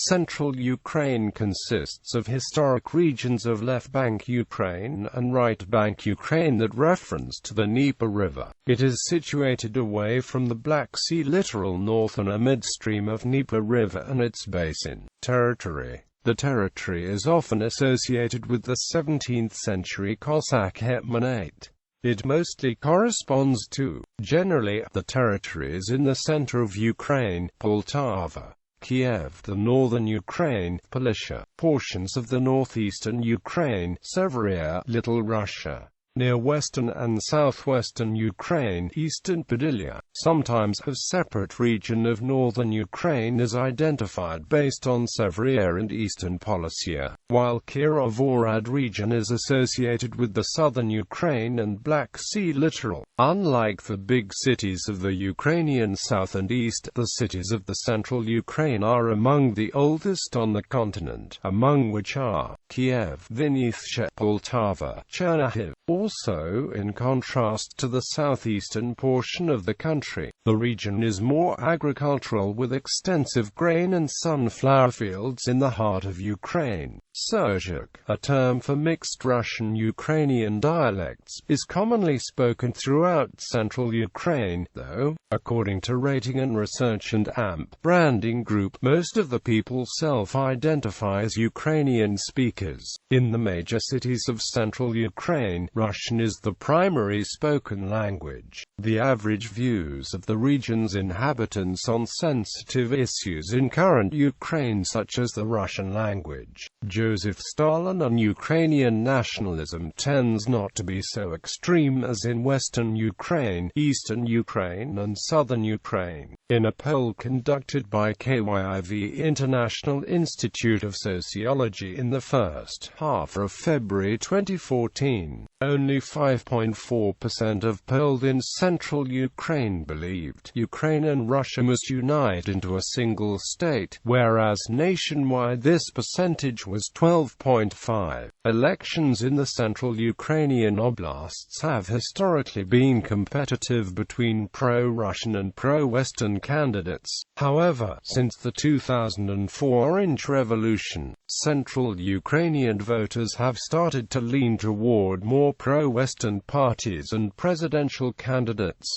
Central Ukraine consists of historic regions of left bank Ukraine and right bank Ukraine that reference to the Dnieper River. It is situated away from the Black Sea Littoral North and a midstream of Dnieper River and its basin. Territory. The territory is often associated with the 17th-century Cossack hetmanate. It mostly corresponds to, generally, the territories in the center of Ukraine, Poltava, Kiev, the northern Ukraine, Politia, portions of the northeastern Ukraine, Severia, Little Russia, near western and southwestern Ukraine, eastern Podylia. Sometimes a separate region of northern Ukraine is identified based on Severia and eastern Politia, while Kirovohrad region is associated with the southern Ukraine and Black Sea Littoral. Unlike the big cities of the Ukrainian south and east, the cities of the central Ukraine are among the oldest on the continent, among which are Kiev, Vinnytsia, Poltava, Chernihiv. Also, in contrast to the southeastern portion of the country, the region is more agricultural with extensive grain and sunflower fields in the heart of Ukraine. Surzhyk, a term for mixed Russian-Ukrainian dialects, is commonly spoken throughout central Ukraine, though, according to Rating and Research and AMP Branding Group, most of the people self-identify as Ukrainian speakers. In the major cities of central Ukraine, Russian is the primary spoken language. The average views of the region's inhabitants on sensitive issues in current Ukraine, such as the Russian language, Joseph Stalin, and Ukrainian nationalism, tends not to be so extreme as in western Ukraine, eastern Ukraine and southern Ukraine. In a poll conducted by KYIV International Institute of Sociology in the first half of February 2014, only 5.4% of polled in central Ukraine believed Ukraine and Russia must unite into a single state, whereas nationwide this percentage was 12.5%. Elections in the central Ukrainian oblasts have historically been competitive between pro-Russian and pro-Western candidates. However, since the 2004 Orange Revolution, central Ukrainian voters have started to lean toward more pro-Western parties and presidential candidates.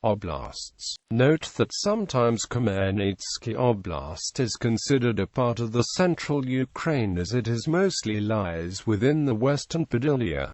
Oblasts. Note that sometimes Khmelnytsky Oblast is considered a part of the central Ukraine as it mostly lies within the western Podylia.